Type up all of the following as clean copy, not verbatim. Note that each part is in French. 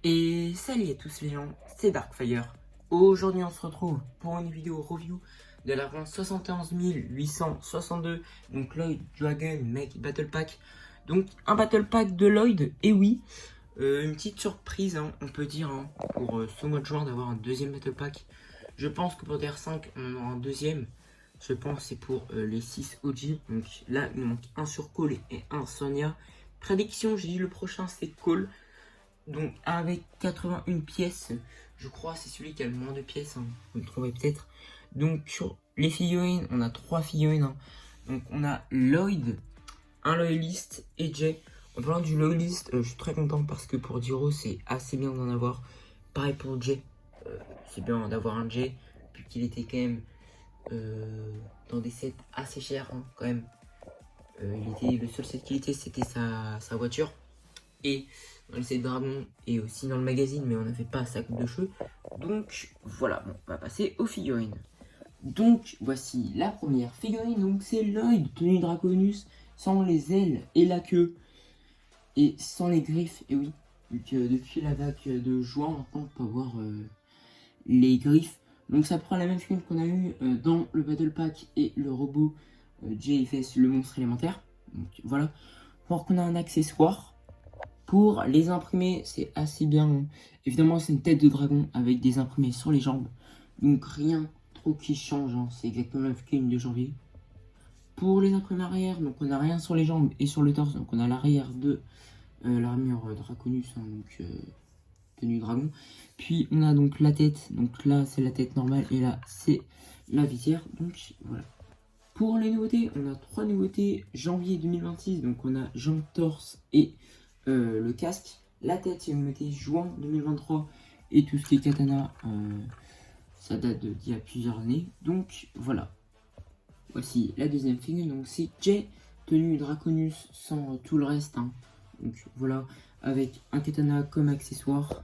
Et salut à tous les gens, c'est Darkfire. Aujourd'hui on se retrouve pour une vidéo review de la run 71 862, donc Lloyd Dragon Make Battle Pack. Donc un Battle Pack de Lloyd, et oui, une petite surprise hein, on peut dire hein, pour ce mois de juin d'avoir un deuxième Battle Pack. Je pense que pour DR5 on aura un deuxième, je pense c'est pour les 6 OG. Donc là il manque un sur Cole et un Sonia. Prédiction, j'ai dit le prochain c'est Cole. Donc avec 81 pièces, je crois c'est celui qui a le moins de pièces, hein, vous le trouvez peut-être. Donc sur les figurines, on a 3 figurines. Hein. Donc on a Lloyd, un loyaliste et Jay. En parlant du loyaliste, je suis très content parce que pour 10 euros c'est assez bien d'en avoir. Pareil pour Jay, c'est bien d'avoir un Jay, puisqu'il était quand même dans des sets assez chers hein, quand même. Il était, le seul set qu'il était c'était sa voiture. Et dans le set dragon et aussi dans le magazine, mais on n'avait pas sa coupe de cheveux. Donc voilà, bon, on va passer aux figurines. Donc voici la première figurine, donc c'est Lloyd, tenue Draconus, sans les ailes et la queue, et sans les griffes, et oui, depuis la vague de juin, maintenant on peut avoir les griffes. Donc ça prend la même figurine qu'on a eu dans le Battle Pack et le robot JFS, le monstre élémentaire. Donc voilà, pour qu'on a un accessoire. Pour les imprimés, c'est assez bien. Évidemment, c'est une tête de dragon avec des imprimés sur les jambes. Donc rien trop qui change. Hein. C'est exactement la figurine de janvier. Pour les imprimés arrière, donc on n'a rien sur les jambes et sur le torse. Donc on a l'arrière de l'armure Draconus, hein, donc tenue dragon. Puis on a donc la tête. Donc là, c'est la tête normale et là, c'est la visière. Donc voilà. Pour les nouveautés, on a 3 nouveautés janvier 2026. Donc on a jambes, torse et le casque. La tête, c'est une nouveauté juin 2023. Et tout ce qui est katana, ça date d'il y a plusieurs années. Donc voilà. Voici la deuxième figurine. Donc c'est Jay, tenue Draconus sans tout le reste. Hein. Donc voilà, avec un katana comme accessoire.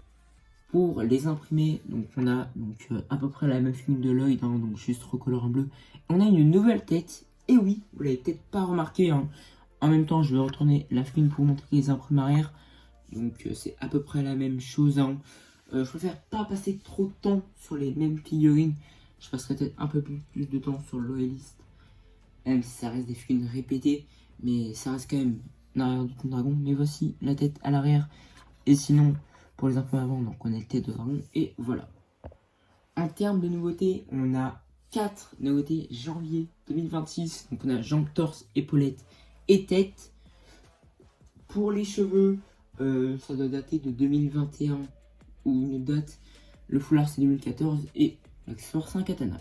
Pour les imprimés, donc on a donc, à peu près la même figurine de Lloyd, hein, donc juste recoloré en bleu. On a une nouvelle tête. Et oui, vous l'avez peut-être pas remarqué. Hein. En même temps, je vais retourner la figurine pour vous montrer les imprimés arrière. Donc c'est à peu près la même chose. Hein. Je préfère pas passer trop de temps sur les mêmes figurines. Je passerai peut-être un peu plus de temps sur le loyaliste. Même si ça reste des figurines répétées. Mais ça reste quand même l'arrière du dragon. Mais voici la tête à l'arrière. Et sinon, pour les imprimés avant, donc on a le tête de dragon. Et voilà. En termes de nouveautés, on a 4 nouveautés janvier 2026. Donc on a jambes, torse, épaulettes et tête. Pour les cheveux, ça doit dater de 2021 ou une date. Le foulard c'est 2014 et l'accessoire c'est un katana.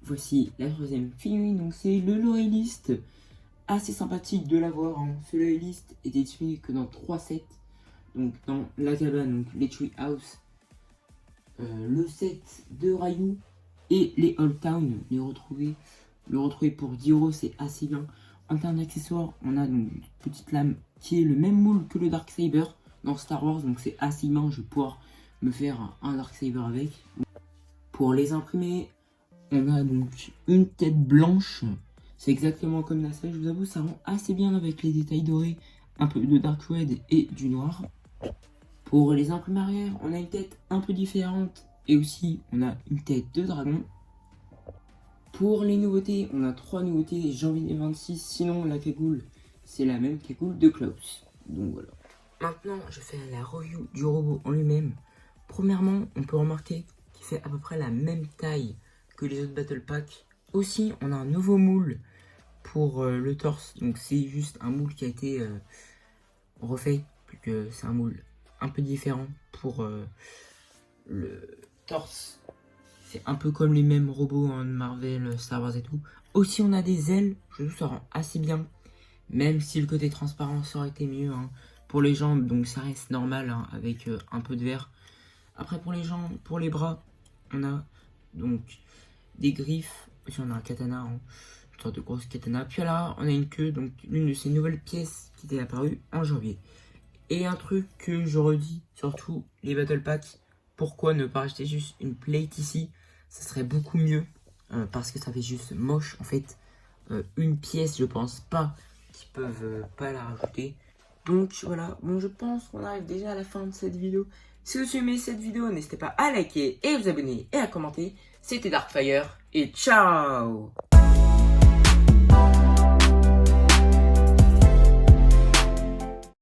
Voici la troisième figurine, donc c'est le loyaliste. Assez sympathique de l'avoir. Hein. Ce loyaliste était disponible que dans 3 sets. Donc dans la cabane, donc les Tree House, le set de Ryu et les Old Town. Le retrouver pour 10 euros, c'est assez bien. En termes d'accessoires, on a donc une petite lame qui est le même moule que le Darksaber dans Star Wars. Donc c'est assez bien, je vais pouvoir me faire un Darksaber avec. Pour les imprimer, on a donc une tête blanche. C'est exactement comme la salle, je vous avoue, ça rend assez bien avec les détails dorés, un peu de dark red et du noir. Pour les imprimés arrière, on a une tête un peu différente et aussi on a une tête de dragon. Pour les nouveautés, on a 3 nouveautés janvier 2026, sinon la cagoule, c'est la même cagoule de Klaus. Donc voilà. Maintenant, je fais la review du robot en lui-même. Premièrement, on peut remarquer qu'il fait à peu près la même taille que les autres Battle Pack. Aussi, on a un nouveau moule pour le torse. Donc c'est juste un moule qui a été refait, plus que c'est un moule un peu différent pour le torse. C'est un peu comme les mêmes robots en Marvel, Star Wars et tout. Aussi, on a des ailes. Je trouve que ça rend assez bien. Même si le côté transparent, ça aurait été mieux. Hein. Pour les jambes, donc ça reste normal hein, avec un peu de vert. Après, pour les jambes, pour les bras, on a donc des griffes. Aussi, on a un katana, hein, une sorte de grosse katana. Puis là, on a une queue, donc l'une de ces nouvelles pièces qui était apparue en janvier. Et un truc que je redis, surtout les Battle Packs, pourquoi ne pas acheter juste une plate ici? Ça serait beaucoup mieux, parce que ça fait juste moche en fait. Une pièce, je pense pas qu'ils peuvent pas la rajouter. Donc voilà, bon je pense qu'on arrive déjà à la fin de cette vidéo. Si vous avez aimé cette vidéo, n'hésitez pas à liker et à vous abonner et à commenter. C'était Darkfire et ciao!